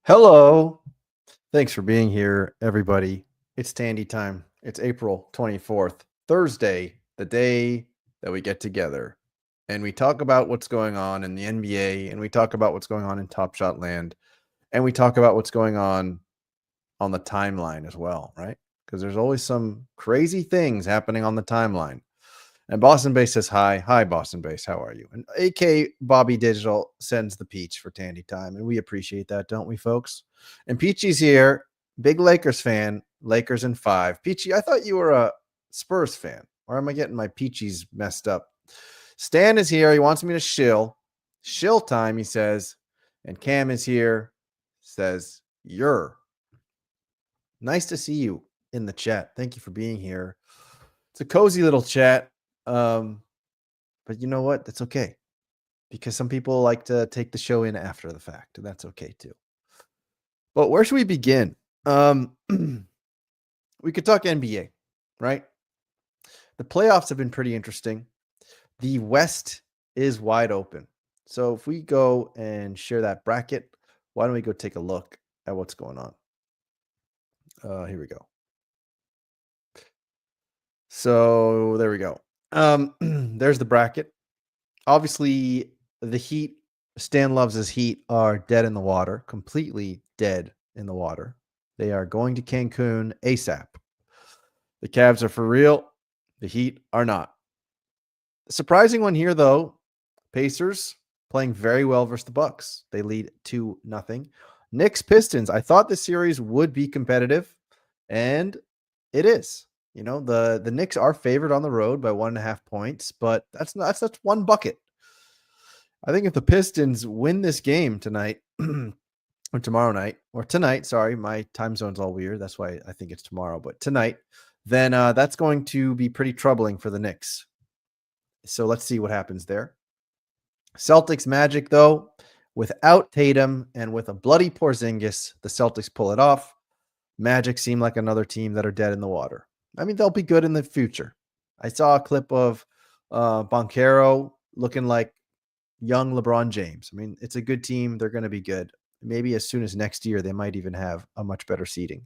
Hello. Thanks for being here, everybody. It's Tandy time. It's April 24th, Thursday, the day that we get together and we talk about what's going on in the NBA, and we talk about what's going on in Top Shot Land, and we talk about what's going on the timeline as well, right? Because there's always some crazy things happening on the timeline. And Boston Base says hi. Hi, Boston Base. How are you? And AK Bobby Digital sends the peach for Tandy time. And we appreciate that, don't we, folks? And Peachy's here. Big Lakers fan. Lakers in 5. Peachy, I thought you were a Spurs fan. Or am I getting my Peachies messed up? Stan is here. He wants me to shill. Shill time, he says. And Cam is here. Says, you're. Nice to see you in the chat. Thank you for being here. It's a cozy little chat. But you know what? That's okay, because some people like to take the show in after the fact, and that's okay too. But where should we begin? We could talk NBA, right? The playoffs have been pretty interesting. The West is wide open. So if we go and share that bracket, why don't we go take a look at what's going on? Here we go. So there we go. There's the bracket. Obviously, the Heat, Stan loves his Heat, are dead in the water, completely dead in the water. They are going to Cancun ASAP. The Cavs are for real. The Heat are not. The surprising one here, though, Pacers playing very well versus the Bucks. They lead 2-0. Knicks Pistons. I thought this series would be competitive, and it is. You know, the Knicks are favored on the road by 1.5 points, but that's one bucket. I think if the Pistons win this game tonight or tomorrow night or tonight, sorry, my time zone's all weird. That's why I think it's tomorrow, but tonight, then that's going to be pretty troubling for the Knicks. So let's see what happens there. Celtics Magic, though, without Tatum and with a bloody Porzingis, the Celtics pull it off. Magic seem like another team that are dead in the water. I mean, they'll be good in the future. I saw a clip of Banchero looking like young LeBron James. I mean, it's a good team. They're going to be good. Maybe as soon as next year, they might even have a much better seeding.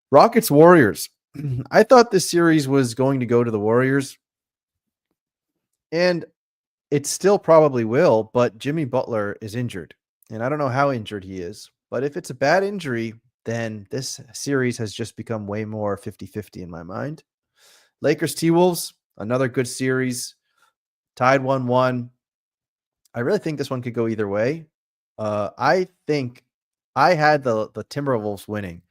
Rockets Warriors. I thought this series was going to go to the Warriors, and it still probably will, but Jimmy Butler is injured, and I don't know how injured he is, but if it's a bad injury, then this series has just become way more 50-50 in my mind. Lakers T-Wolves, another good series, tied 1-1. I really think this one could go either way. I think I had the Timberwolves winning,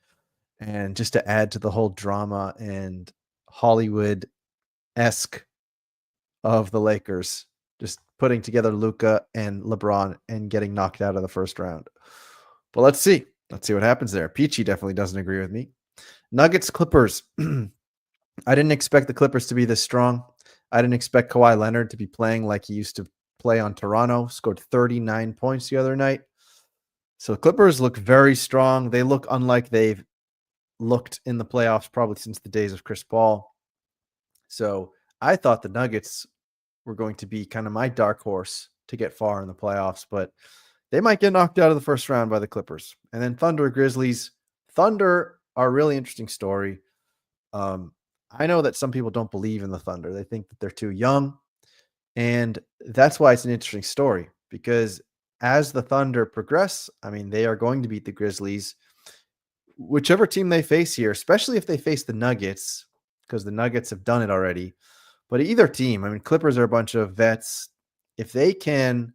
and just to add to the whole drama and Hollywood-esque of the Lakers, just putting together Luka and LeBron and getting knocked out of the first round. But let's see. Let's see what happens there. Peachy definitely doesn't agree with me. Nuggets Clippers. I didn't expect the Clippers to be this strong. I didn't expect Kawhi Leonard to be playing like he used to play on Toronto. Scored 39 points the other night. So the Clippers look very strong. They look unlike they've looked in the playoffs probably since the days of Chris Paul. So I thought the Nuggets were going to be kind of my dark horse to get far in the playoffs, but they might get knocked out of the first round by the Clippers. And then Thunder Grizzlies. Thunder are a really interesting story. I know that some people don't believe in the Thunder. They think that they're too young. And that's why it's an interesting story, because as the Thunder progress, I mean, they are going to beat the Grizzlies, whichever team they face here, especially if they face the Nuggets, because the Nuggets have done it already. But either team, I mean, Clippers are a bunch of vets. If they can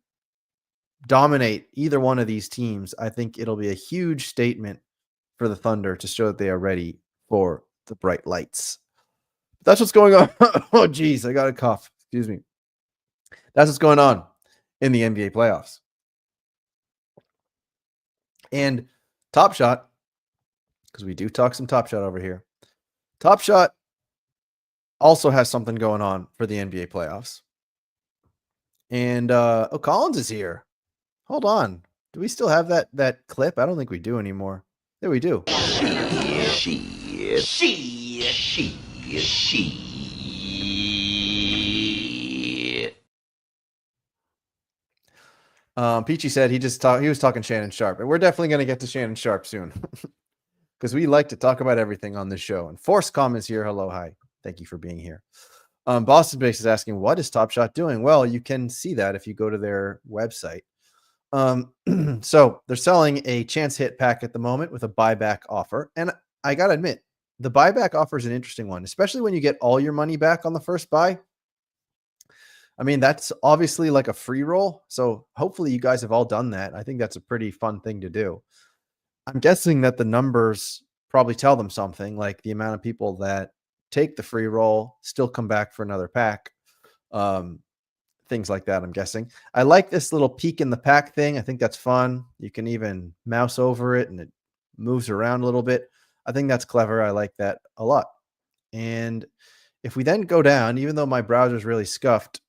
dominate either one of these teams, I think it'll be a huge statement for the Thunder to show that they are ready for the bright lights. That's what's going on. Oh, geez, I got a cough. Excuse me. That's what's going on in the NBA playoffs. And Top Shot, because we do talk some Top Shot over here. Top Shot also has something going on for the NBA playoffs. And Collins is here. Hold on. Do we still have that clip? I don't think we do anymore. There we do. She. Peachy said he was talking Shannon Sharp, and we're definitely going to get to Shannon Sharp soon because we like to talk about everything on this show. And Force Com is here. Hello, hi. Thank you for being here. Boston Base is asking, what is Top Shot doing? Well, you can see that if you go to their website. So they're selling a chance hit pack at the moment with a buyback offer. And I got to admit, the buyback offer is an interesting one, especially when you get all your money back on the first buy. I mean, that's obviously like a free roll. So hopefully you guys have all done that. I think that's a pretty fun thing to do. I'm guessing that the numbers probably tell them something, like the amount of people that take the free roll still come back for another pack. Things like that, I'm guessing. I like this little peek in the pack thing. I think that's fun. You can even mouse over it and it moves around a little bit. I think that's clever. I like that a lot. And if we then go down, even though my browser is really scuffed,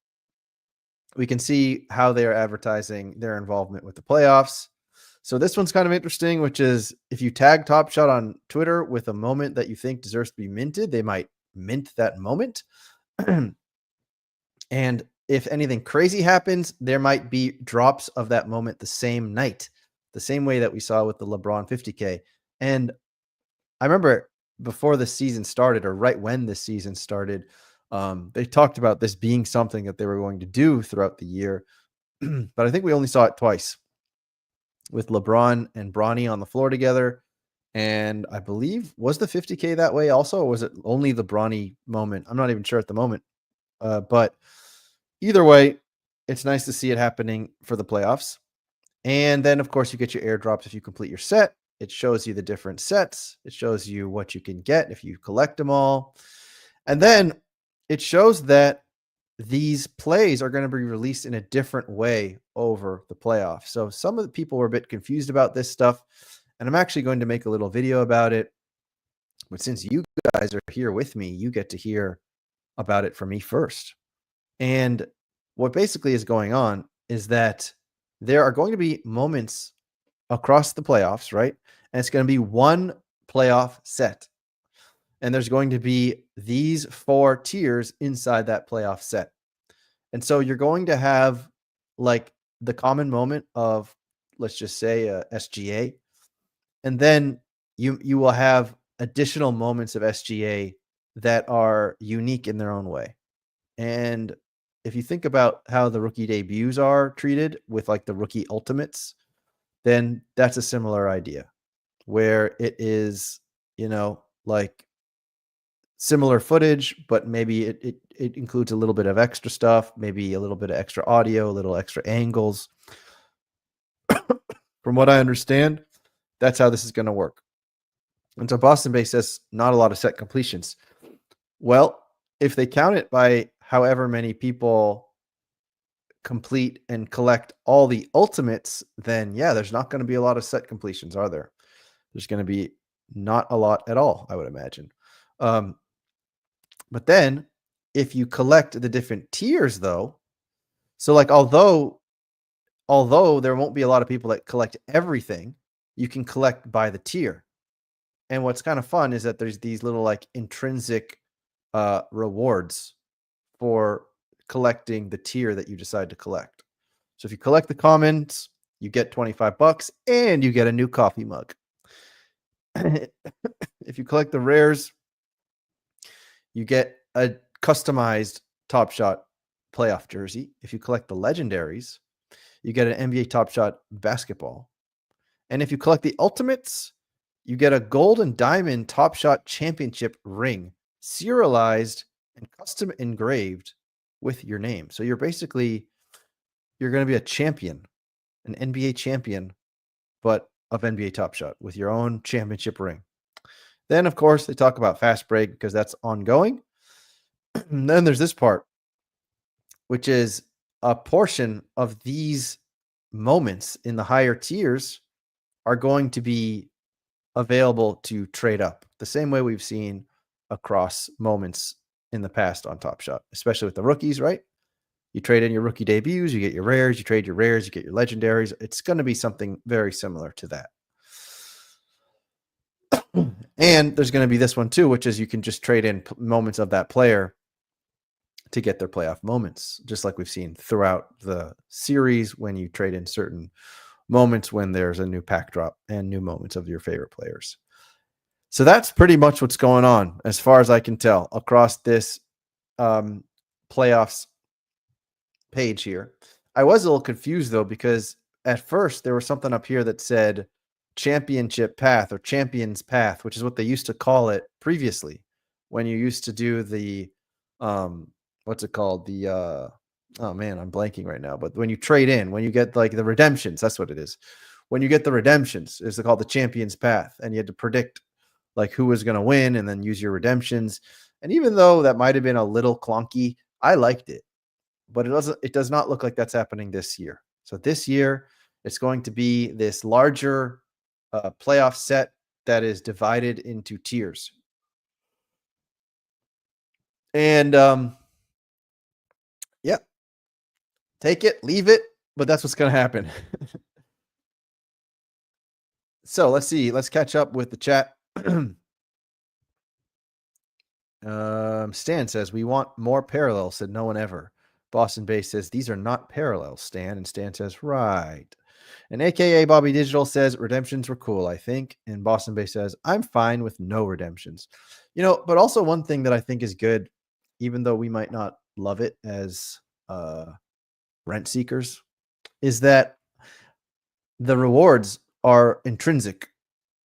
we can see how they're advertising their involvement with the playoffs. So this one's kind of interesting, which is if you tag Top Shot on Twitter with a moment that you think deserves to be minted, they might mint that moment. And if anything crazy happens, there might be drops of that moment the same night, the same way that we saw with the LeBron 50K. And I remember before the season started, or right when the season started, they talked about this being something that they were going to do throughout the year. But I think we only saw it twice with LeBron and Bronny on the floor together. And I believe, was the 50K that way also, or was it only the Bronny moment? I'm not even sure at the moment. But either way, it's nice to see it happening for the playoffs. And then, of course, you get your airdrops if you complete your set. It shows you the different sets. It shows you what you can get if you collect them all. And then it shows that these plays are going to be released in a different way over the playoffs. So some of the people were a bit confused about this stuff, and I'm actually going to make a little video about it. But since you guys are here with me, you get to hear about it from me first. And what basically is going on is that there are going to be moments across the playoffs, right? And it's going to be one playoff set. And there's going to be these 4 tiers inside that playoff set. And so you're going to have like the common moment of, let's just say, SGA. And then you will have additional moments of SGA that are unique in their own way. And if you think about how the rookie debuts are treated with like the rookie ultimates, then that's a similar idea where it is, like similar footage, but maybe it includes a little bit of extra stuff, maybe a little bit of extra audio, a little extra angles. From what I understand, that's how this is going to work. And so Boston Base says not a lot of set completions. Well, if they count it by however many people complete and collect all the ultimates, then yeah, there's not going to be a lot of set completions, are there? There's going to be not a lot at all, I would imagine. Um, but then if you collect the different tiers though, so like although there won't be a lot of people that collect everything, you can collect by the tier. And what's kind of fun is that there's these little like intrinsic rewards for collecting the tier that you decide to collect. So if you collect the commons, you get 25 bucks and you get a new coffee mug. If you collect the rares, you get a customized Top Shot playoff jersey. If you collect the legendaries, you get an NBA Top Shot basketball. And if you collect the ultimates, you get a gold and diamond Top Shot championship ring, serialized and custom engraved with your name. So you're going to be a champion, an NBA champion, but of NBA Top Shot with your own championship ring. Then, of course, they talk about fast break because that's ongoing. And then there's this part, which is a portion of these moments in the higher tiers are going to be available to trade up the same way we've seen across moments in the past on Top Shot, especially with the rookies, right? You trade in your rookie debuts, you get your rares, you trade your rares, you get your legendaries. It's going to be something very similar to that. And there's going to be this one too, which is you can just trade in moments of that player to get their playoff moments, just like we've seen throughout the series when you trade in certain moments when there's a new pack drop and new moments of your favorite players. So that's pretty much what's going on, as far as I can tell, across this playoffs page here. I was a little confused though, because at first there was something up here that said championship path or champions path, which is what they used to call it previously when you used to do the what's it called? The oh man, I'm blanking right now, but when you trade in, when you get like the redemptions, that's what it is. When you get the redemptions, it's called the champions path, and you had to predict like who was going to win and then use your redemptions. And even though that might have been a little clunky, I liked it. But it does not look like that's happening this year. So this year it's going to be this larger playoff set that is divided into tiers. And yeah, take it, leave it, but that's what's going to happen. So let's see. Let's catch up with the chat. Stan says, we want more parallels, said no one ever. Boston Bay says, these are not parallels, Stan. And Stan says, right. And AKA Bobby Digital says, redemptions were cool, I think. And Boston Bay says, I'm fine with no redemptions. But also one thing that I think is good, even though we might not love it as rent seekers, is that the rewards are intrinsic.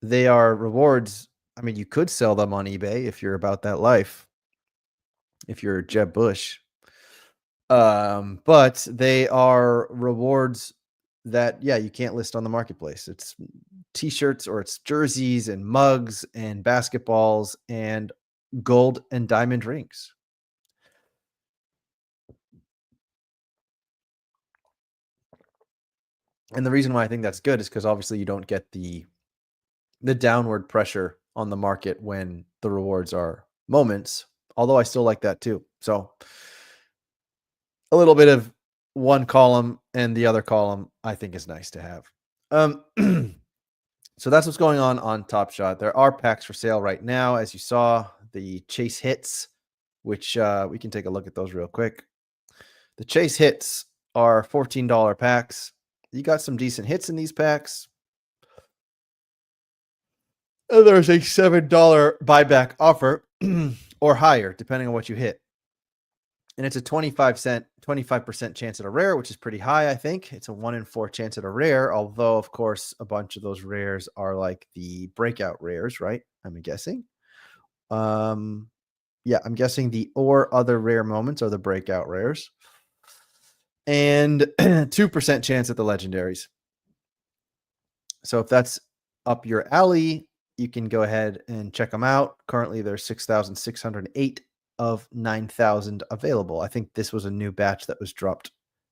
They are rewards. I mean, you could sell them on eBay if you're about that life, if you're Jeb Bush. But they are rewards that, yeah, you can't list on the marketplace. It's t-shirts or it's jerseys and mugs and basketballs and gold and diamond rings. And the reason why I think that's good is because obviously you don't get the downward pressure on the market when the rewards are moments, although I still like that too. So a little bit of one column and the other column I think is nice to have. So that's what's going on Top Shot. There are packs for sale right now, as you saw, the Chase Hits, which we can take a look at those real quick. The Chase Hits are $14 packs. You got some decent hits in these packs. And there's a $7 buyback offer or higher, depending on what you hit. And it's a 25% chance at a rare, which is pretty high, I think. It's a 1 in 4 chance at a rare, although, of course, a bunch of those rares are like the breakout rares, right? I'm guessing. Yeah, I'm guessing the or other rare moments are the breakout rares. And 2% chance at the legendaries. So if that's up your alley, you can go ahead and check them out. Currently, there's 6,608 of 9,000 available. I think this was a new batch that was dropped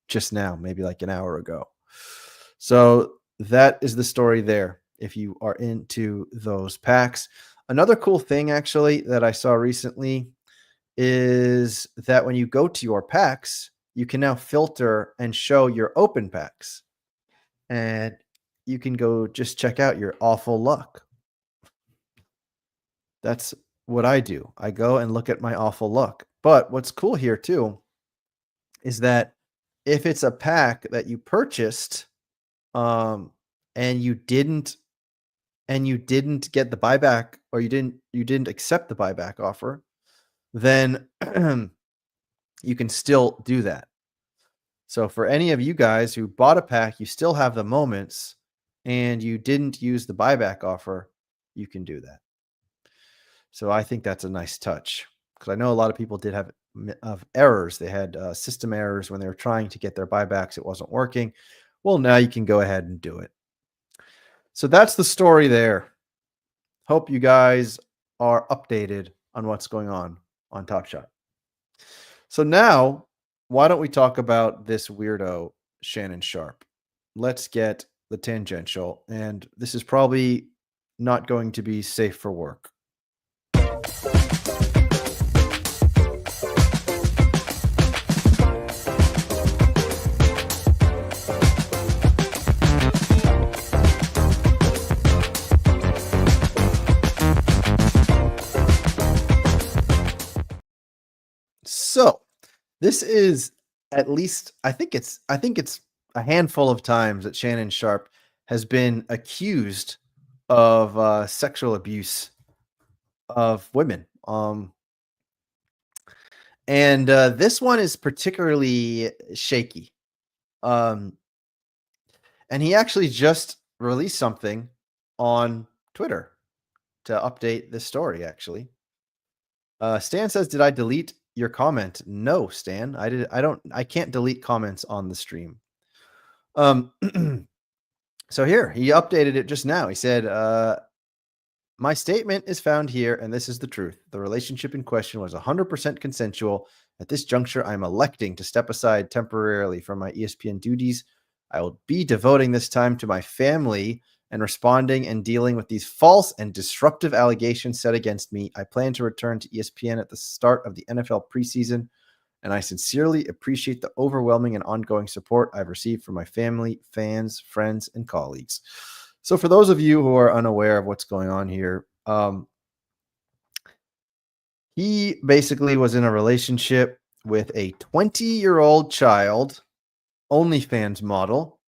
just now, maybe like an hour ago. So that is the story there. If you are into those packs, another cool thing actually that I saw recently is that when you go to your packs, you can now filter and show your open packs, and you can go just check out your awful luck. That's what I do. I go and look at my awful luck. But what's cool here too is that if it's a pack that you purchased, um, and you didn't get the buyback, or you didn't accept the buyback offer, then you can still do that. So for any of you guys who bought a pack, you still have the moments and you didn't use the buyback offer, you can do that. So I think that's a nice touch, because I know a lot of people did have of errors. They had system errors when they were trying to get their buybacks. It wasn't working. Well, now you can go ahead and do it. So that's the story there. Hope you guys are updated on what's going on Top Shot. So now, why don't we talk about this weirdo, Shannon Sharp? Let's get the tangential, and this is probably not going to be safe for work. So, this is at least I think it's a handful of times that Shannon Sharp has been accused of sexual abuse of women. And this one is particularly shaky. Um, and he actually just released something on Twitter to update this story. Actually, Stan says, "Did I delete your comment?" No, Stan, I did. I don't. I can't delete comments on the stream. Um, so here he updated it just now. He said, "My statement is found here, and this is the truth. The relationship in question was 100% consensual. At this juncture, I'm electing to step aside temporarily from my ESPN duties. I will be devoting this time to my family and responding and dealing with these false and disruptive allegations set against me. I plan to return to ESPN at the start of the NFL preseason, and I sincerely appreciate the overwhelming and ongoing support I've received from my family, fans, friends, and colleagues." So, for those of you who are unaware of what's going on here, he basically was in a relationship with a 20-year-old child, OnlyFans model.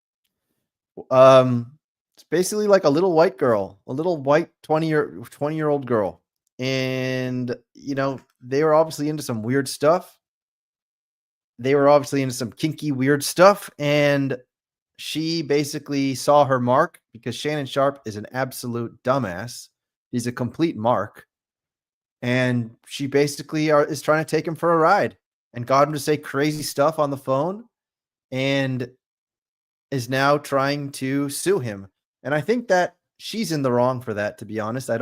It's basically like a little white girl, a little white 20-year-old girl. And, they were obviously into some weird stuff. They were obviously into some kinky, weird stuff. And she basically saw her mark, because Shannon Sharp is an absolute dumbass. He's a complete mark. And she basically is trying to take him for a ride and got him to say crazy stuff on the phone, and is now trying to sue him. And I think that she's in the wrong for that, to be honest. I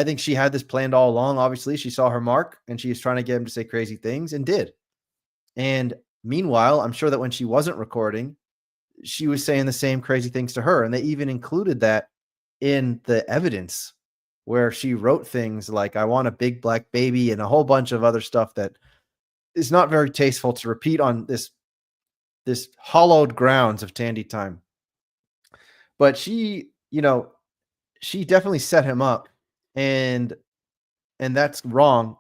think she had this planned all along. Obviously, she saw her mark and she was trying to get him to say crazy things, and did. And meanwhile, I'm sure that when she wasn't recording, she was saying the same crazy things to her. And they even included that in the evidence, where she wrote things like, "I want a big black baby," and a whole bunch of other stuff that is not very tasteful to repeat on this hollowed grounds of Tandy time. But she definitely set him up, and that's wrong.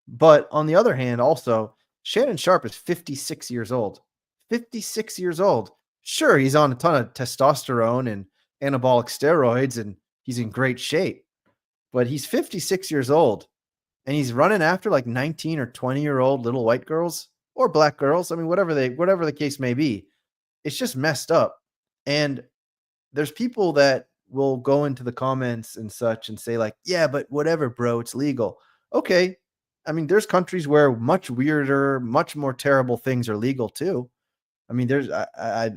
But on the other hand, also, Shannon Sharp is 56 years old. 56 years old. Sure, he's on a ton of testosterone and anabolic steroids, and he's in great shape. But he's 56 years old, and he's running after like 19 or 20-year-old little white girls or black girls. I mean, whatever the case may be. It's just messed up. And there's people that will go into the comments and such and say like, "Yeah, but whatever, bro, it's legal." Okay. I mean, there's countries where much weirder, much more terrible things are legal too. I mean,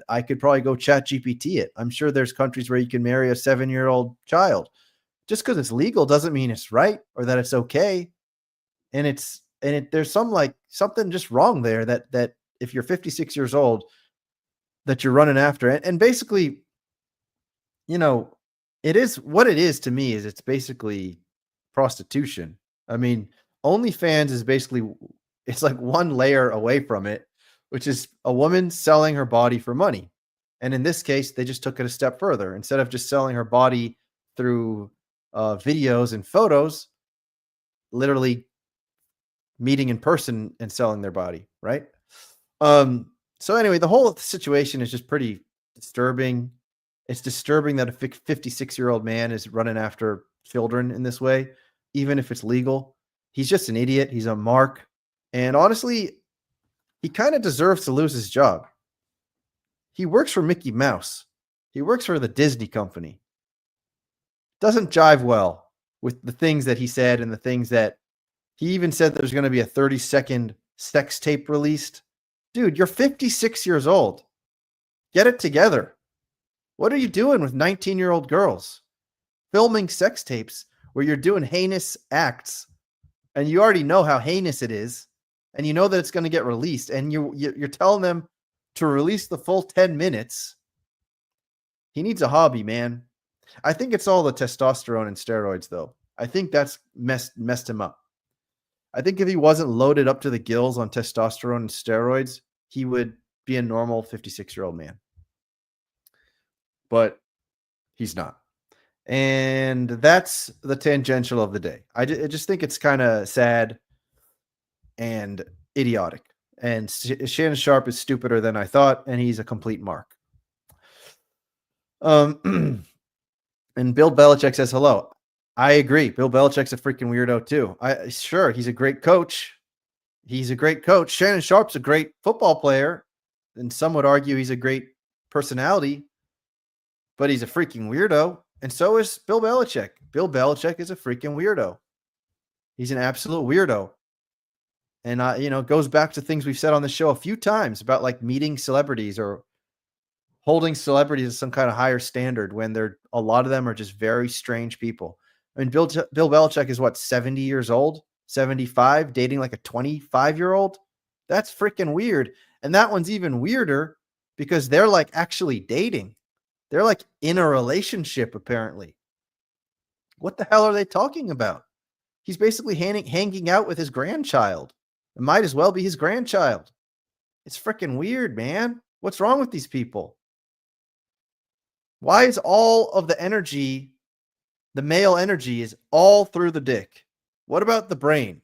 I could probably go chat GPT it. I'm sure there's countries where you can marry a 7-year-old child. Just because it's legal doesn't mean it's right or that it's okay. And there's some like something just wrong there, that if you're 56 years old that you're running after, and basically, you know, it is what it is to me is it's basically prostitution. I mean, OnlyFans is basically it's like one layer away from it, which is a woman selling her body for money. And in this case, they just took it a step further. Instead of just selling her body through videos and photos, literally meeting in person and selling their body, right? So anyway, the whole situation is just pretty disturbing. It's disturbing that a 56-year-old man is running after children in this way, even if it's legal. He's just an idiot. He's a mark. And honestly, he kind of deserves to lose his job. He works for Mickey Mouse. He works for the Disney company. Doesn't jive well with the things that he said and the things that he even said there's going to be a 30-second sex tape released. Dude, you're 56 years old. Get it together. What are you doing with 19-year-old girls? Filming sex tapes where you're doing heinous acts and you already know how heinous it is and you know that it's going to get released and you're telling them to release the full 10 minutes. He needs a hobby, man. I think it's all the testosterone and steroids, though. I think that's messed him up. I think if he wasn't loaded up to the gills on testosterone and steroids, he would be a normal 56-year-old man. But he's not. And that's the tangential of the day. I just think it's kind of sad and idiotic. And Shannon Sharpe is stupider than I thought, and he's a complete mark. And Bill Belichick says hello. I agree. Bill Belichick's a freaking weirdo too. Sure, he's a great coach. He's a great coach. Shannon Sharpe's a great football player, and some would argue he's a great personality, but he's a freaking weirdo. And so is Bill Belichick. Bill Belichick is a freaking weirdo. He's an absolute weirdo. And it goes back to things we've said on the show a few times about like meeting celebrities or holding celebrities to some kind of higher standard when a lot of them are just very strange people. I mean, Bill Belichick is what, 70 years old, 75, dating like a 25-year-old. That's freaking weird. And that one's even weirder because they're like actually dating. They're like in a relationship, apparently. What the hell are they talking about? He's basically hanging out with his grandchild. It might as well be his grandchild. It's freaking weird, man. What's wrong with these people? Why is all of the energy, the male energy, is all through the dick? What about the brain?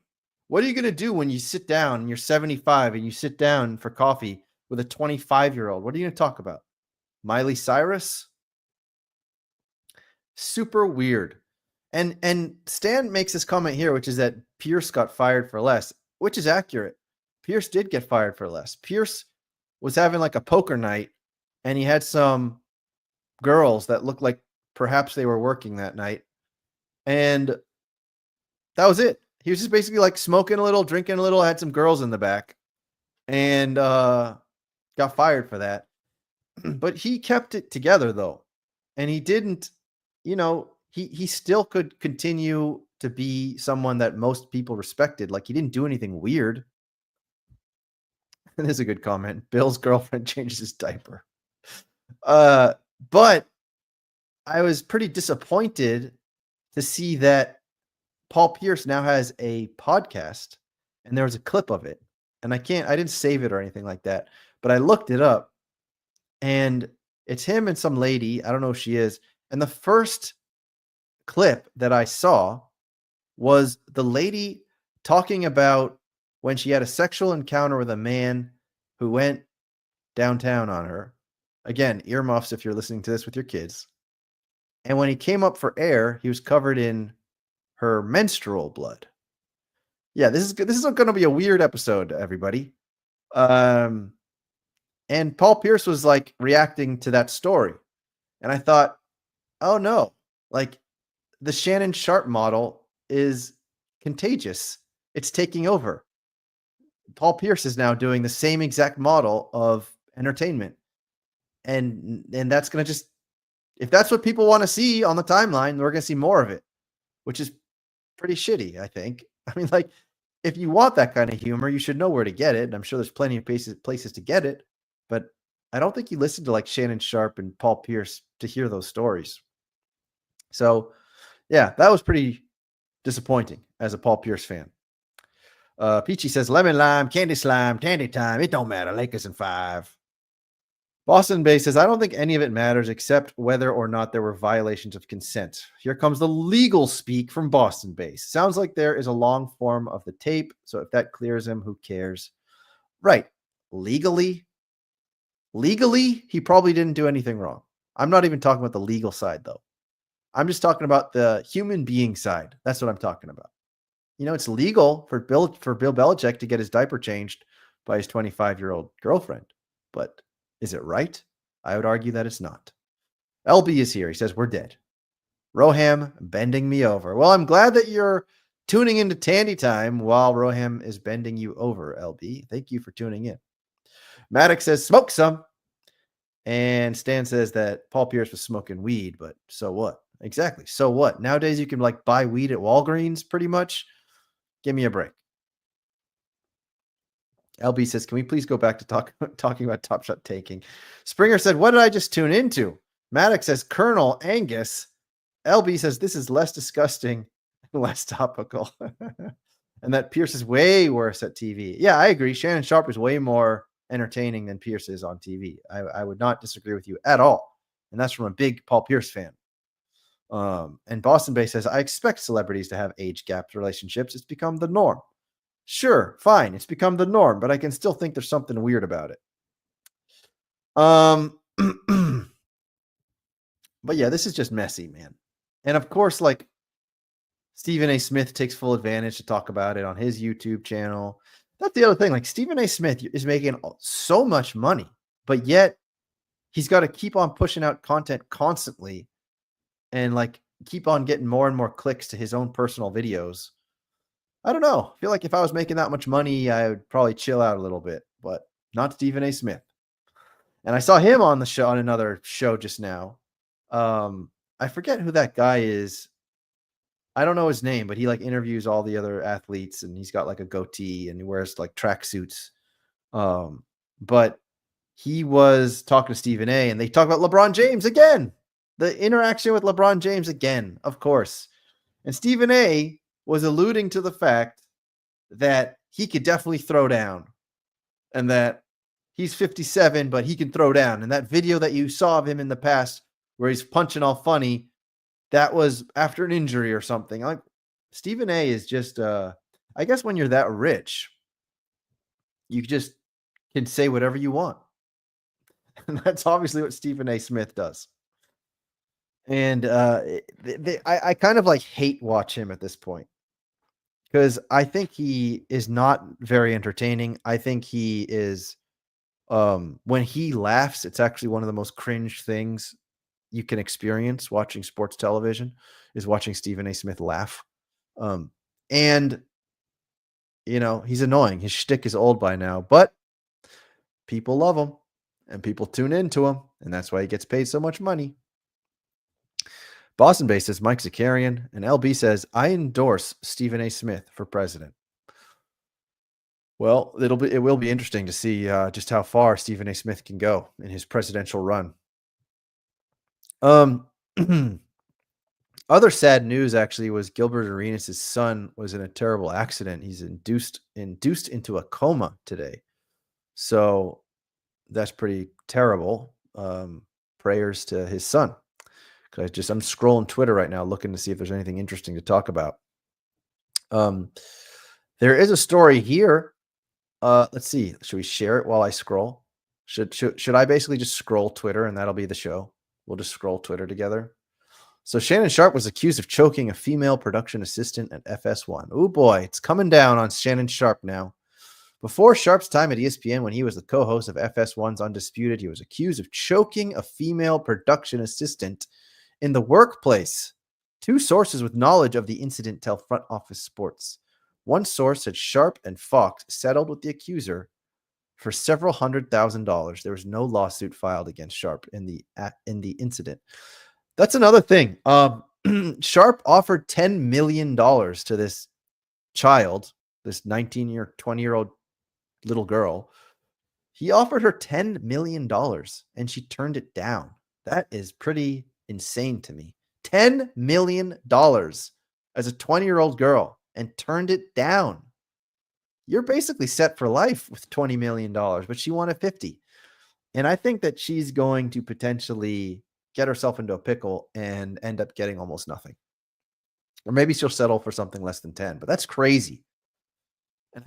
What are you going to do when you sit down and you're 75 and you sit down for coffee with a 25-year-old? What are you going to talk about? Miley Cyrus? Super weird. And Stan makes this comment here, which is that Pierce got fired for less, which is accurate. Pierce did get fired for less. Pierce was having like a poker night and he had some girls that looked like perhaps they were working that night. And that was it. He was just basically like smoking a little, drinking a little, had some girls in the back and got fired for that. But he kept it together though. And he didn't, he still could continue to be someone that most people respected. Like he didn't do anything weird. And there's a good comment. Bill's girlfriend changes his diaper. But I was pretty disappointed to see that Paul Pierce now has a podcast and there was a clip of it. And I didn't save it or anything like that, but I looked it up and it's him and some lady. I don't know who she is. And the first clip that I saw was the lady talking about when she had a sexual encounter with a man who went downtown on her. Again, earmuffs if you're listening to this with your kids. And when he came up for air, he was covered in her menstrual blood. Yeah, this is going to be a weird episode, everybody. And Paul Pierce was like reacting to that story. And I thought, oh no, like the Shannon Sharpe model is contagious. It's taking over. Paul Pierce is now doing the same exact model of entertainment. And that's going to just, if that's what people want to see on the timeline, we're going to see more of it, which is pretty shitty, I think. I mean, like, if you want that kind of humor, you should know where to get it. And I'm sure there's plenty of places to get it, but I don't think you listen to like Shannon Sharp and Paul Pierce to hear those stories. So yeah, that was pretty disappointing as a Paul Pierce fan. Peachy says lemon lime, candy slime, Tandy time. It don't matter. Lakers in 5. Boston Bay says, I don't think any of it matters except whether or not there were violations of consent. Here comes the legal speak from Boston Base. Sounds like there is a long form of the tape, so if that clears him, who cares? Right. Legally, he probably didn't do anything wrong. I'm not even talking about the legal side, though. I'm just talking about the human being side. That's what I'm talking about. You know, it's legal for Bill Belichick to get his diaper changed by his 25-year-old girlfriend, but is it right? I would argue that it's not. LB is here. He says, we're dead. Roham bending me over. Well, I'm glad that you're tuning into Tandy time while Roham is bending you over, LB. Thank you for tuning in. Maddox says, smoke some. And Stan says that Paul Pierce was smoking weed, but so what? Exactly. So what? Nowadays you can like buy weed at Walgreens pretty much. Give me a break. LB says, can we please go back to talking about Top Shot taking? Springer said, what did I just tune into? Maddox says, Colonel Angus. LB says, this is less disgusting and less topical. And that Pierce is way worse at TV. Yeah, I agree. Shannon Sharp is way more entertaining than Pierce is on TV. I would not disagree with you at all. And that's from a big Paul Pierce fan. And Boston Bay says, I expect celebrities to have age gapped relationships. It's become the norm. Sure, fine. It's become the norm, but I can still think there's something weird about it. But yeah, this is just messy, man. And of course, like Stephen A. Smith takes full advantage to talk about it on his YouTube channel. That's the other thing. Like Stephen A. Smith is making so much money, but yet he's got to keep on pushing out content constantly and like keep on getting more and more clicks to his own personal videos. I don't know. I feel like if I was making that much money, I would probably chill out a little bit, but not Stephen A. Smith. And I saw him on the show, on another show just now. I forget who that guy is. I don't know his name, but he like interviews all the other athletes and he's got like a goatee and he wears like tracksuits. But he was talking to Stephen A. and they talk about LeBron James again. The interaction with LeBron James again, of course. And Stephen A. was alluding to the fact that he could definitely throw down and that he's 57, but he can throw down. And that video that you saw of him in the past where he's punching all funny, that was after an injury or something. Like Stephen A. is just, I guess when you're that rich, you just can say whatever you want. And that's obviously what Stephen A. Smith does. And I kind of like hate watch him at this point because I think he is not very entertaining. I think he is, when he laughs, it's actually one of the most cringe things you can experience watching sports television is watching Stephen A. Smith laugh. And, you know, he's annoying. His shtick is old by now, but people love him and people tune into him. And that's why he gets paid so much money. Boston based says Mike Zakarian, and LB says, I endorse Stephen A. Smith for president. Well, it will be interesting to see just how far Stephen A. Smith can go in his presidential run. Other sad news actually was Gilbert Arenas' son was in a terrible accident. He's induced into a coma today. So that's pretty terrible. Prayers to his son. I'm scrolling Twitter right now looking to see if there's anything interesting to talk about. There is a story here. Let's see. Should we share it while I scroll? Should I basically just scroll Twitter and that'll be the show? We'll just scroll Twitter together. So Shannon Sharp was accused of choking a female production assistant at FS1. Oh boy, it's coming down on Shannon Sharp now. Before Sharp's time at ESPN, when he was the co-host of FS1's Undisputed, he was accused of choking a female production assistant in the workplace. Two sources with knowledge of the incident tell Front Office Sports. One source said Sharp and Fox settled with the accuser for several $100,000. There was no lawsuit filed against Sharp in the incident. That's another thing. Sharp offered $10 million to this child this 20-year-old little girl. He offered her $10 million and she turned it down. That is pretty insane to me. $10 million as a 20-year-old girl and turned it down. You're basically set for life with $20 million, but she wanted 50. And I think that she's going to potentially get herself into a pickle and end up getting almost nothing. Or maybe she'll settle for something less than 10, but that's crazy. And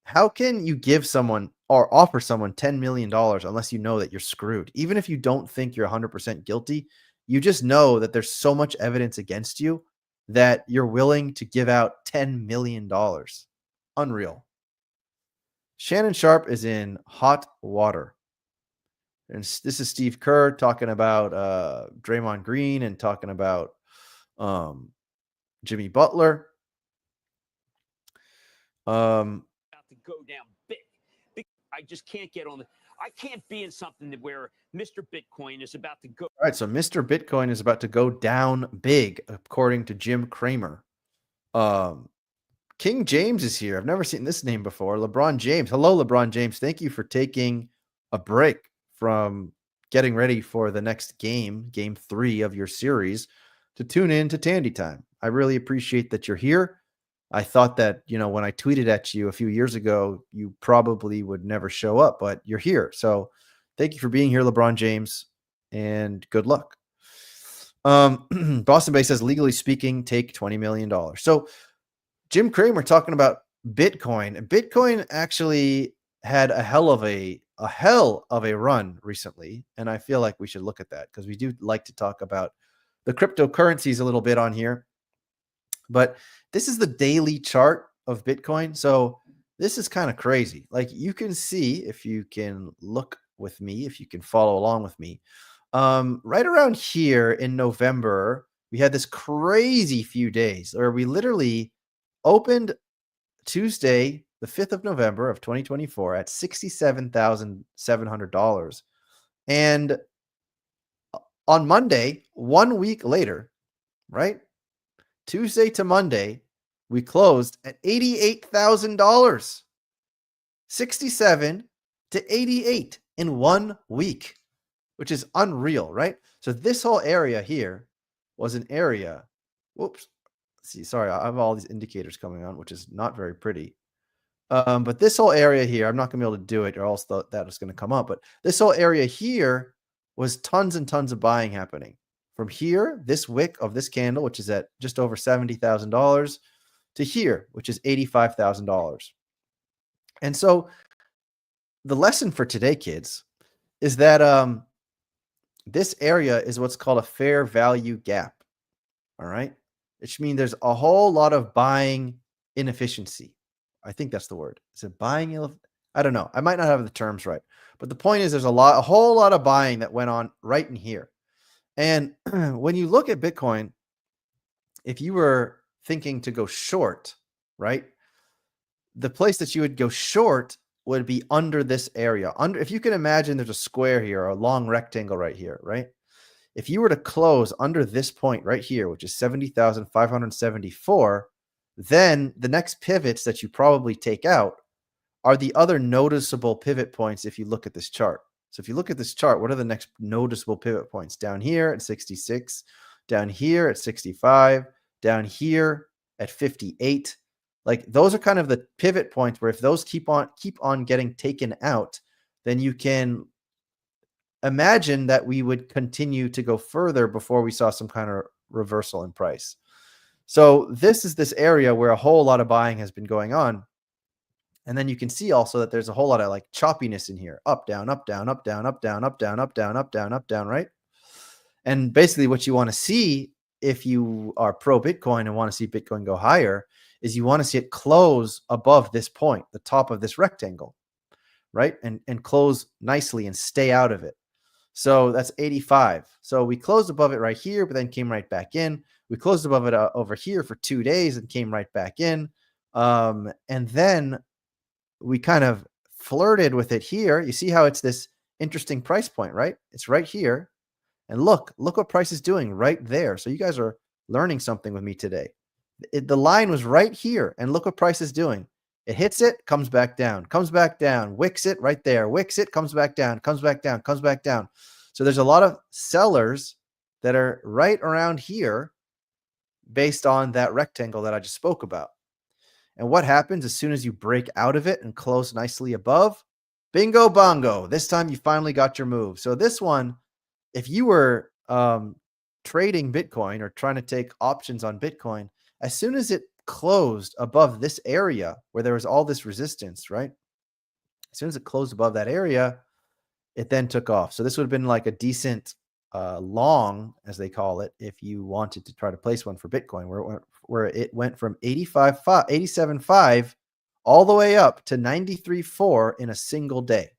how can you give someone or offer someone $10 million unless you know that you're screwed? Even if you don't think you're 100% guilty, you just know that there's so much evidence against you that you're willing to give out $10 million. Unreal. Shannon Sharp is in hot water. And this is Steve Kerr talking about Draymond Green and talking about Jimmy Butler. To go down big. I just can't get on I can't be in something where Mr. Bitcoin is about to go. All right, so Mr. Bitcoin is about to go down big, according to Jim Cramer. King James is here. I've never seen this name before. LeBron James. Hello, LeBron James. Thank you for taking a break from getting ready for the next game 3 of your series, to tune in to Tandy Time. I really appreciate that you're here. I thought that, when I tweeted at you a few years ago, you probably would never show up, but you're here. So thank you for being here, LeBron James, and good luck. Boston Bay says, legally speaking, take $20 million. So Jim Cramer talking about Bitcoin. And Bitcoin actually had a hell of a run recently. And I feel like we should look at that because we do like to talk about the cryptocurrencies a little bit on here. But this is the daily chart of Bitcoin. So this is kind of crazy. Like, you can see, if you can look with me, if you can follow along with me, right around here in November, we had this crazy few days where we literally opened Tuesday, the 5th of November of 2024 at $67,700. And on Monday, 1 week later, right? Tuesday to Monday, we closed at $88,000. 67 to 88 in 1 week, which is unreal, right? So this whole area here was an area. Whoops. See, sorry, I have all these indicators coming on, which is not very pretty. But this whole area here, I'm not going to be able to do it, or else that is going to come up. But this whole area here was tons and tons of buying happening. From here, this wick of this candle, which is at just over $70,000, to here, which is $85,000. And so the lesson for today, kids, is that this area is what's called a fair value gap. All right. Which means there's a whole lot of buying inefficiency. I think that's the word. Is it buying? I don't know. I might not have the terms right. But the point is, there's a whole lot of buying that went on right in here. And when you look at Bitcoin, if you were thinking to go short, right, the place that you would go short would be under this area. If you can imagine, there's a square here, or a long rectangle right here, right? If you were to close under this point right here, which is 70,574, then the next pivots that you probably take out are the other noticeable pivot points if you look at this chart. So if you look at this chart, what are the next noticeable pivot points? Down here at 66, down here at 65, down here at 58. Like, those are kind of the pivot points where if those keep on getting taken out, then you can imagine that we would continue to go further before we saw some kind of reversal in price. So this is this area where a whole lot of buying has been going on. And then you can see also that there's a whole lot of like choppiness in here. Up, down, up, down, up, down, up, down, up, down, up, down, up, down, up, down, right? And basically what you want to see, if you are pro Bitcoin and want to see Bitcoin go higher, is you want to see it close above this point, the top of this rectangle, right? And close nicely and stay out of it. So that's 85. So we closed above it right here, but then came right back in. We closed above it over here for 2 days and came right back in. And then we kind of flirted with it here. You see how it's this interesting price point, right? It's right here. And look what price is doing right there. So you guys are learning something with me today. The line was right here, and look what price is doing. It hits it, comes back down, wicks it right there, wicks it, comes back down, comes back down, comes back down. So there's a lot of sellers that are right around here based on that rectangle that I just spoke about. And what happens as soon as you break out of it and close nicely above? Bingo bongo. This time you finally got your move. So this one, if you were trading Bitcoin or trying to take options on Bitcoin, as soon as it closed above this area where there was all this resistance, right? As soon as it closed above that area, it then took off. So this would have been like a decent long, as they call it, if you wanted to try to place one for Bitcoin, where it went from 87.5 all the way up to 93.4 in a single day.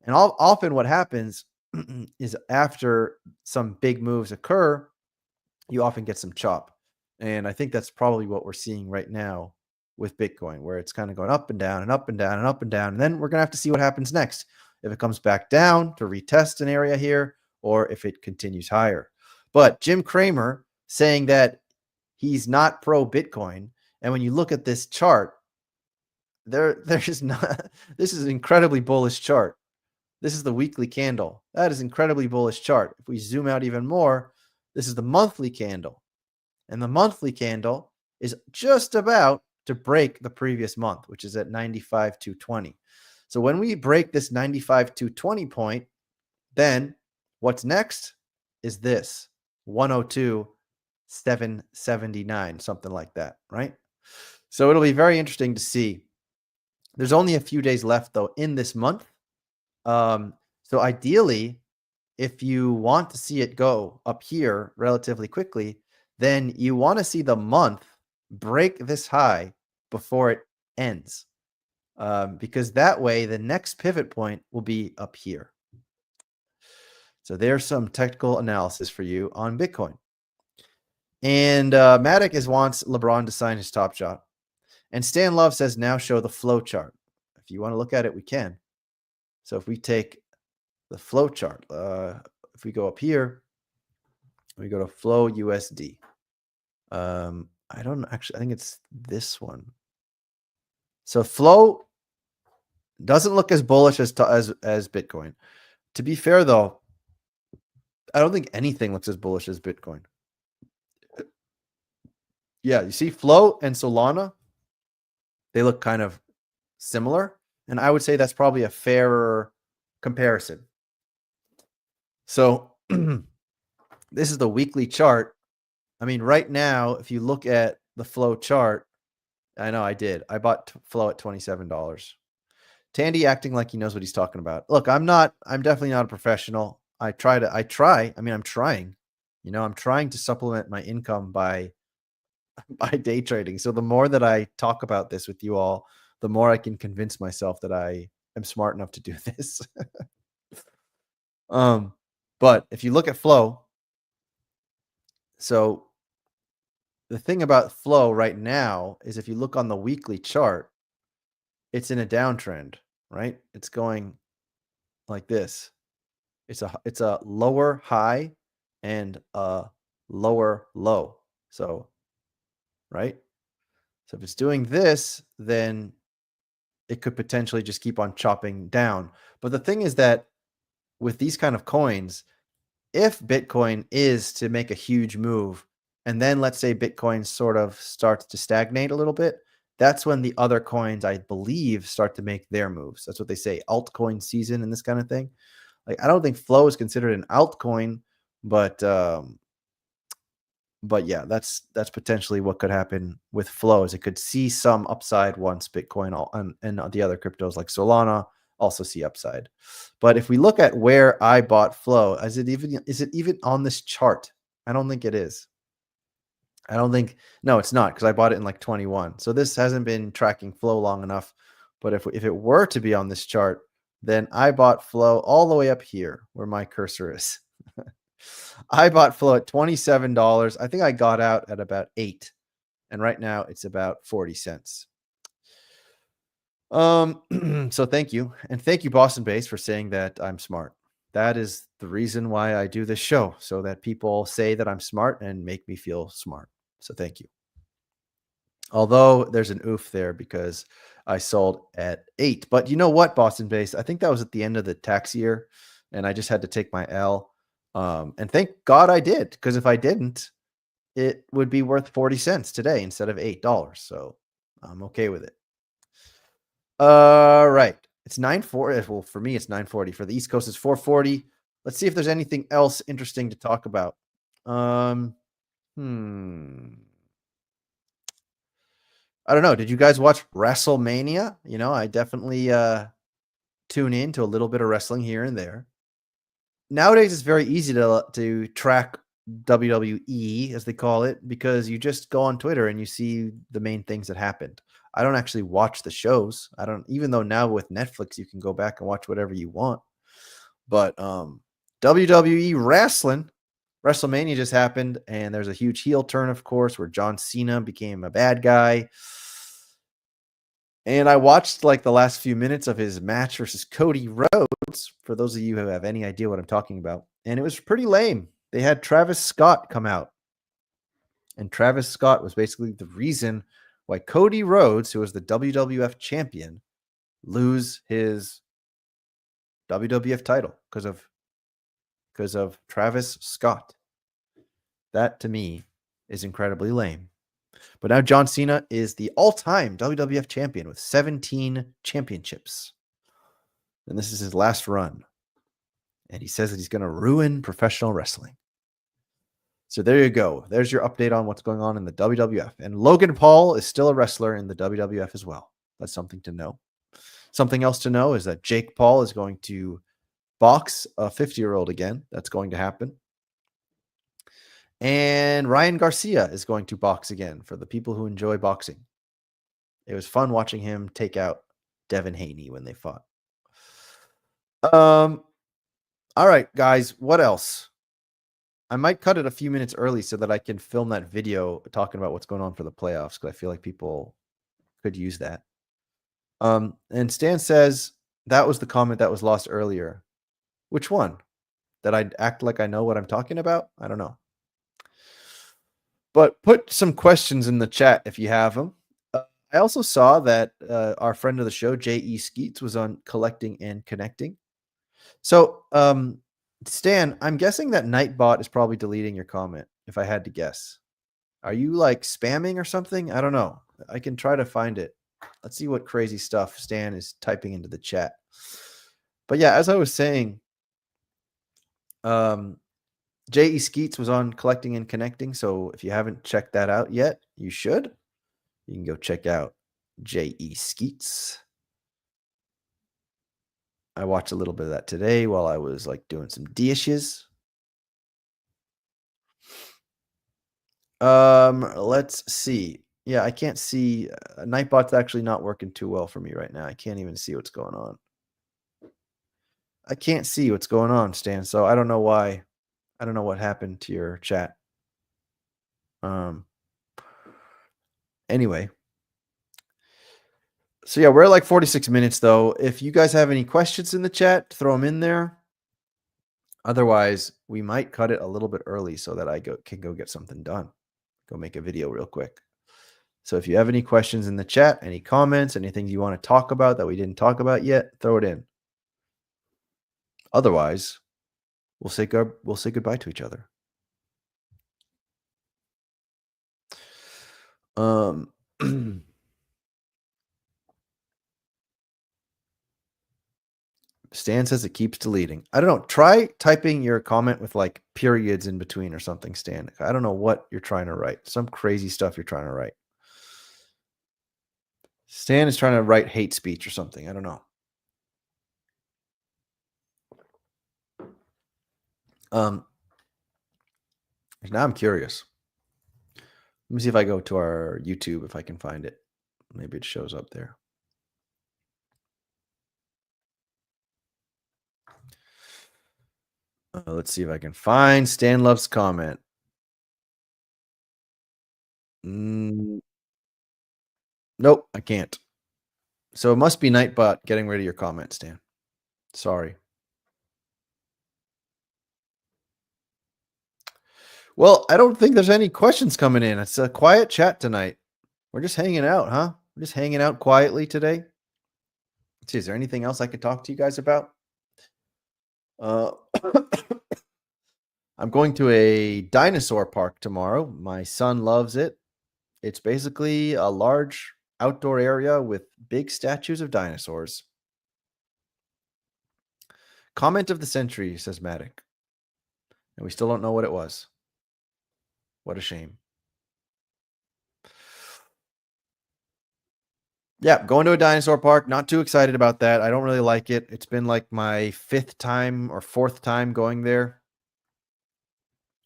And often what happens is after some big moves occur, you often get some chop. And I think that's probably what we're seeing right now with Bitcoin, where it's kind of going up and down and up and down and up and down. And then we're going to have to see what happens next. If it comes back down to retest an area here, or if it continues higher. But Jim Cramer saying that he's not pro Bitcoin. And when you look at this chart, there's not, this is an incredibly bullish chart. This is the weekly candle. That is incredibly bullish chart. If we zoom out even more, this is the monthly candle. And the monthly candle is just about to break the previous month, which is at 95,220. So when we break this 95,220 point, then what's next is this 102,779, something like that, right? So it'll be very interesting to see. There's only a few days left, though, in this month. So ideally, if you want to see it go up here relatively quickly, then you want to see the month break this high before it ends. Because that way, the next pivot point will be up here. So there's some technical analysis for you on Bitcoin. And Matic wants LeBron to sign his Top Shot. And Stan Love says, now show the flow chart. If you want to look at it, we can. So if we take the flow chart, if we go up here, we go to Flow USD. I don't actually, I think it's this one. So Flow doesn't look as bullish as Bitcoin. To be fair, though, I don't think anything looks as bullish as Bitcoin. Yeah, you see Flow and Solana, they look kind of similar. And I would say that's probably a fairer comparison. So this is the weekly chart. I mean, right now, if you look at the Flow chart, I know I did. I bought Flow at $27. Tandy acting like he knows what he's talking about. Look, I'm definitely not a professional. I'm trying. I'm trying to supplement my income by day trading. So the more that I talk about this with you all, the more I can convince myself that I am smart enough to do this. But if you look at Flow, so the thing about Flow right now is if you look on the weekly chart, it's in a downtrend, right? It's going like this. It's a lower high and a lower low. So, right? So if it's doing this, then it could potentially just keep on chopping down. But the thing is that with these kind of coins, if Bitcoin is to make a huge move, and then let's say Bitcoin sort of starts to stagnate a little bit, that's when the other coins, I believe, start to make their moves. That's what they say, altcoin season and this kind of thing. Like, I don't think Flow is considered an altcoin, but yeah, that's potentially what could happen with Flow. Is it could see some upside once Bitcoin and the other cryptos like Solana also see upside. But if we look at where I bought Flow, is it even on this chart? I don't think it is. No, it's not, because I bought it in like 21. So this hasn't been tracking Flow long enough. But if it were to be on this chart, then I bought Flow all the way up here where my cursor is. I bought Flow at $27. I think I got out at about $8. And right now it's about 40 cents. So thank you. And thank you, Boston Base, for saying that I'm smart. That is the reason why I do this show, so that people say that I'm smart and make me feel smart. So thank you. Although there's an oof there because I sold at 8. But you know what, Boston based? I think that was at the end of the tax year, and I just had to take my L. And thank God I did, because if I didn't, it would be worth 40 cents today instead of $8. So I'm okay with it. Right. It's 9:40. Well, for me, it's 9:40. For the East Coast, it's 4:40. Let's see if there's anything else interesting to talk about. Um, hmm. I don't know. Did you guys watch WrestleMania? I definitely tune in to a little bit of wrestling here and there. Nowadays, it's very easy to track WWE, as they call it, because you just go on Twitter and you see the main things that happened. I don't actually watch the shows. I don't, even though now with Netflix you can go back and watch whatever you want. But WWE wrestling, WrestleMania just happened, and there's a huge heel turn, of course, where John Cena became a bad guy. And I watched like the last few minutes of his match versus Cody Rhodes, for those of you who have any idea what I'm talking about. And it was pretty lame. They had Travis Scott come out. And Travis Scott was basically the reason why Cody Rhodes, who was the WWF champion, lose his WWF title because of Travis Scott. That to me is incredibly lame. But now John Cena is the all-time WWF champion with 17 championships. And this is his last run. And he says that he's going to ruin professional wrestling. So there you go. There's your update on what's going on in the WWF. And Logan Paul is still a wrestler in the WWF as well. That's something to know. Something else to know is that Jake Paul is going to box a 50-year-old again. That's going to happen. And Ryan Garcia is going to box again for the people who enjoy boxing. It was fun watching him take out Devin Haney when they fought. All right, guys, what else? I might cut it a few minutes early so that I can film that video talking about what's going on for the playoffs, because I feel like people could use that. And Stan says that was the comment that was lost earlier. Which one? That I'd act like I know what I'm talking about? I don't know. But put some questions in the chat if you have them. I also saw that our friend of the show, J.E. Skeets, was on Collecting and Connecting. So, Stan, I'm guessing that Nightbot is probably deleting your comment, if I had to guess. Are you like spamming or something? I don't know. I can try to find it. Let's see what crazy stuff Stan is typing into the chat. But yeah, as I was saying, J.E. Skeets was on Collecting and Connecting. So if you haven't checked that out yet, you should. You can go check out J.E. Skeets. I watched a little bit of that today while I was like doing some dishes. Let's see. Yeah, I can't see. Nightbot's actually not working too well for me right now. I can't even see what's going on. I can't see what's going on, Stan. So I don't know why. I don't know what happened to your chat. Anyway. So yeah, we're at like 46 minutes though. If you guys have any questions in the chat, throw them in there. Otherwise, we might cut it a little bit early so that I can go get something done. Go make a video real quick. So if you have any questions in the chat, any comments, anything you want to talk about that we didn't talk about yet, throw it in. Otherwise, we'll say goodbye to each other. Stan says it keeps deleting. I don't know. Try typing your comment with like periods in between or something, Stan. I don't know what you're trying to write. Some crazy stuff you're trying to write. Stan is trying to write hate speech or something. I don't know. Now I'm curious. Let me see if I go to our YouTube, if I can find it. Maybe it shows up there. Let's see if I can find Stan Love's comment. Nope, I can't. So it must be Nightbot getting rid of your comment, Stan. Sorry. Well, I don't think there's any questions coming in. It's a quiet chat tonight. We're just hanging out, huh? We're just hanging out quietly today. Let's see, is there anything else I could talk to you guys about? Uh, I'm going to a dinosaur park tomorrow. My son loves it. It's basically a large outdoor area with big statues of dinosaurs. Comment of the century, says Matic. And we still don't know what it was. What a shame. Yeah, going to a dinosaur park. Not too excited about that. I don't really like it. It's been like my 5th time or 4th time going there.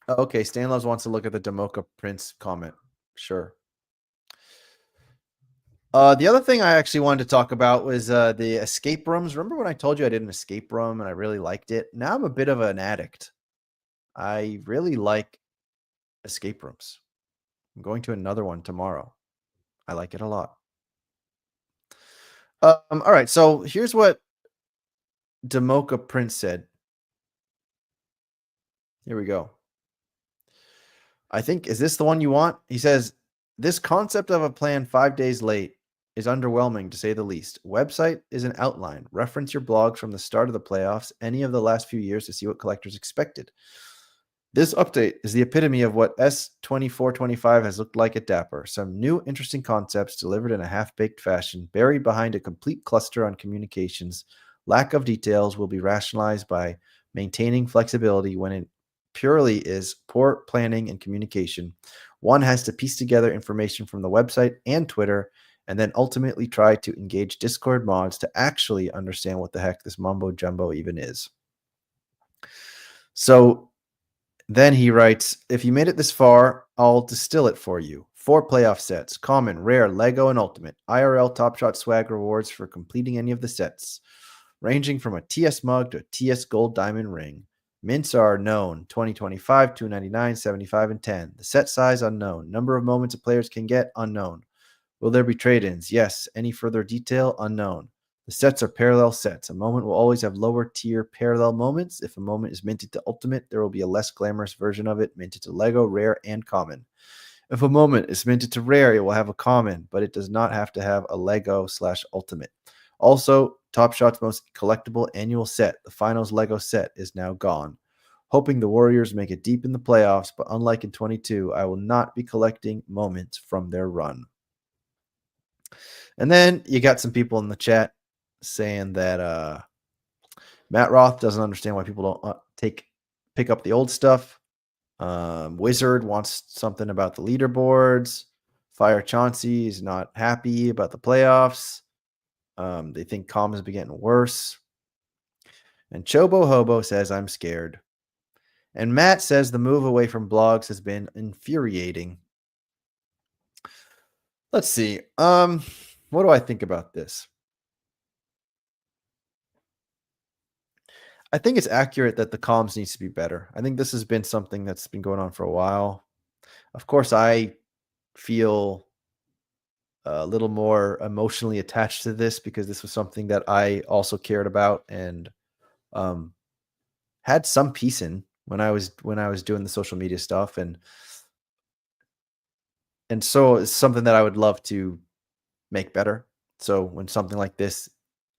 Okay, Stan Loves wants to look at the Demoka Prince comment. Sure. The other thing I actually wanted to talk about was the escape rooms. Remember when I told you I did an escape room and I really liked it? Now I'm a bit of an addict. I really like escape rooms. I'm going to another one tomorrow. I like it a lot. All right, so here's what Demoka Prince said. Here we go. I think, is this the one you want? He says, this concept of a plan 5 days late is underwhelming, to say the least. Website is an outline. Reference your blogs from the start of the playoffs, any of the last few years, to see what collectors expected. This update is the epitome of what S2425 has looked like at Dapper. Some new, interesting concepts delivered in a half-baked fashion, buried behind a complete cluster on communications. Lack of details will be rationalized by maintaining flexibility when it purely is poor planning and communication. One has to piece together information from the website and Twitter, and then ultimately try to engage Discord mods to actually understand what the heck this mumbo jumbo even is. So then he writes, if you made it this far, I'll distill it for you. 4 playoff sets, common, rare, Lego, and ultimate. IRL Top Shot swag rewards for completing any of the sets, ranging from a TS mug to a TS gold diamond ring. Mints are known, 2025, 299, 75, and 10. The set size unknown. Number of moments a players can get unknown. Will there be trade-ins? Yes. Any further detail? Unknown. The sets are parallel sets. A moment will always have lower tier parallel moments. If a moment is minted to Ultimate, there will be a less glamorous version of it minted to Lego, Rare, and Common. If a moment is minted to Rare, it will have a Common, but it does not have to have a Lego/Ultimate. Also, Top Shot's most collectible annual set, the Finals Lego set, is now gone. Hoping the Warriors make it deep in the playoffs, but unlike in 22, I will not be collecting moments from their run. And then you got some people in the chat saying that Matt Roth doesn't understand why people don't pick up the old stuff. Wizard wants something about the leaderboards. Fire Chauncey is not happy about the playoffs. They think comms have been getting worse. And Chobo Hobo says, I'm scared. And Matt says the move away from blogs has been infuriating. Let's see. What do I think about this? I think it's accurate that the comms needs to be better. I think this has been something that's been going on for a while. Of course, I feel a little more emotionally attached to this because this was something that I also cared about and had some piece in when I was doing the social media stuff, and so it's something that I would love to make better. So when something like this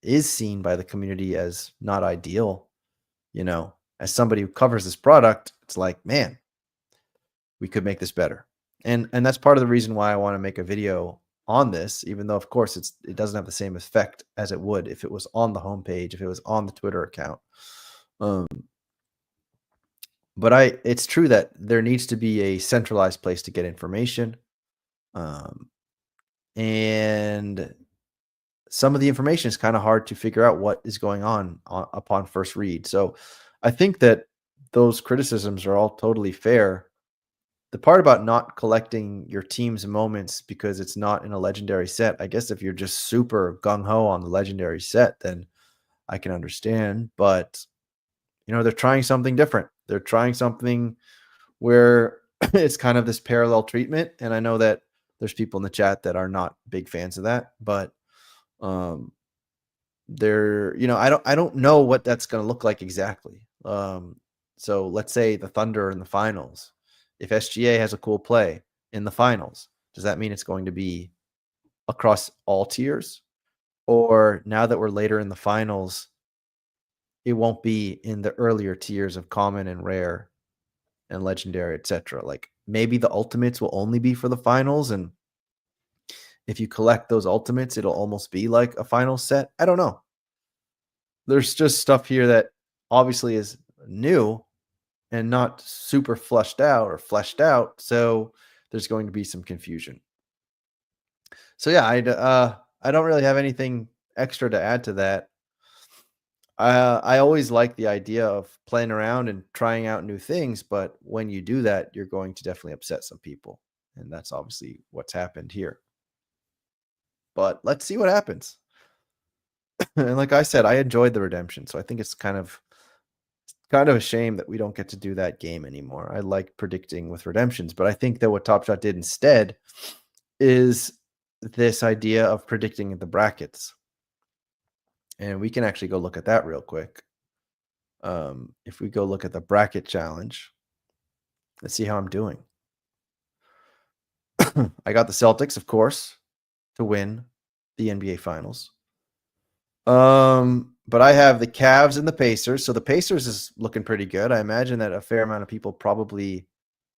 is seen by the community as not ideal, as somebody who covers this product, it's like, man, we could make this better. And that's part of the reason why I want to make a video on this, even though of course it doesn't have the same effect as it would if it was on the homepage, if it was on the Twitter account. But it's true that there needs to be a centralized place to get information. And some of the information is kind of hard to figure out what is going on upon first read. So I think that those criticisms are all totally fair. The part about not collecting your team's moments because it's not in a legendary set, I guess if you're just super gung-ho on the legendary set, then I can understand. But, they're trying something different. They're trying something where it's kind of this parallel treatment. And I know that there's people in the chat that are not big fans of that, but I don't know what that's going to look like exactly. So let's say the Thunder in the finals. If SGA has a cool play in the finals, does that mean it's going to be across all tiers, or now that we're later in the finals, it won't be in the earlier tiers of common and rare and legendary, etc. Like maybe the ultimates will only be for the finals, and if you collect those ultimates, it'll almost be like a final set. I don't know. There's just stuff here that obviously is new and not super fleshed out. So there's going to be some confusion. So yeah, I don't really have anything extra to add to that. I always like the idea of playing around and trying out new things, but when you do that, you're going to definitely upset some people, and that's obviously what's happened here. But let's see what happens. And like I said, I enjoyed the redemption, so I think it's kind of a shame that we don't get to do that game anymore. I like predicting with redemptions, but I think that what Top Shot did instead is this idea of predicting the brackets. And we can actually go look at that real quick. If we go look at the bracket challenge, let's see how I'm doing. I got the Celtics, of course, to win the NBA Finals. But I have the Cavs and the Pacers. So the Pacers is looking pretty good. I imagine that a fair amount of people probably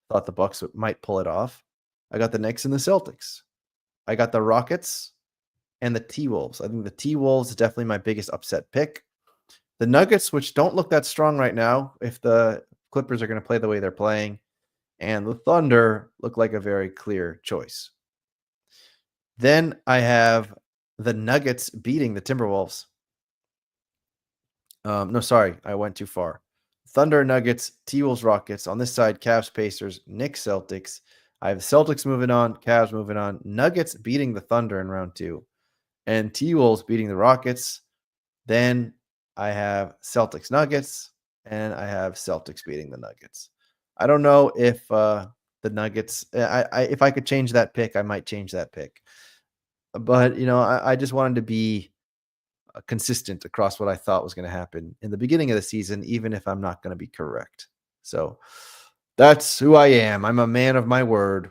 thought the Bucks might pull it off. I got the Knicks and the Celtics. I got the Rockets and the T-Wolves. I think the T-Wolves is definitely my biggest upset pick. The Nuggets, which don't look that strong right now, if the Clippers are going to play the way they're playing, and the Thunder look like a very clear choice. Then I have the Nuggets beating the Timberwolves. No, sorry, I went too far. Thunder, Nuggets, T-Wolves, Rockets. On this side, Cavs, Pacers, Knicks, Celtics. I have the Celtics moving on, Cavs moving on, Nuggets beating the Thunder in round 2, and T-Wolves beating the Rockets. Then I have Celtics, Nuggets, and I have Celtics beating the Nuggets. I don't know if the Nuggets, if I could change that pick, I might change that pick. But, I just wanted to be consistent across what I thought was going to happen in the beginning of the season, even if I'm not going to be correct. So that's who I am. I'm a man of my word.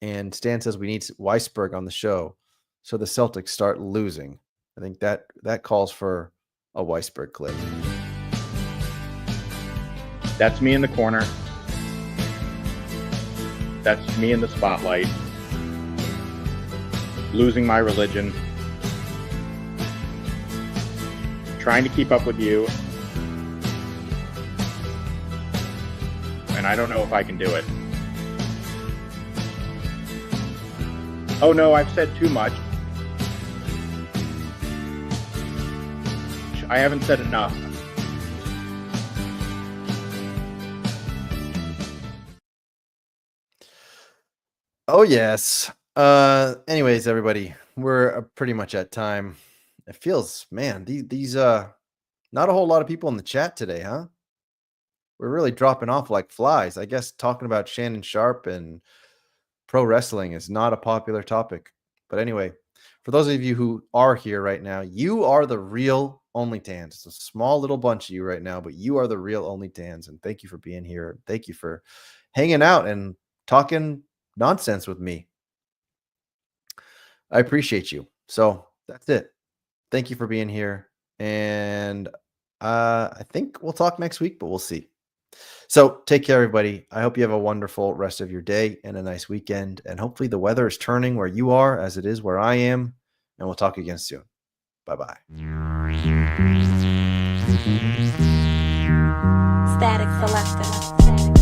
And Stan says we need Weisberg on the show so the Celtics start losing. I think that calls for a Weisberg clip. That's me in the corner. That's me in the spotlight. Losing my religion. Trying to keep up with you. And I don't know if I can do it. Oh no, I've said too much. I haven't said enough. Oh, yes. Anyways, everybody, we're pretty much at time. It feels, man, these not a whole lot of people in the chat today, huh? We're really dropping off like flies. I guess talking about Shannon Sharp and pro wrestling is not a popular topic. But anyway, for those of you who are here right now, you are the real OnlyTans. It's a small little bunch of you right now, but you are the real OnlyTans. And thank you for being here. Thank you for hanging out and talking nonsense with me. I appreciate you. So that's it. Thank you for being here. And I think we'll talk next week, but we'll see. So take care, everybody. I hope you have a wonderful rest of your day and a nice weekend. And hopefully the weather is turning where you are as it is where I am. And we'll talk again soon. Bye-bye. Static Selector.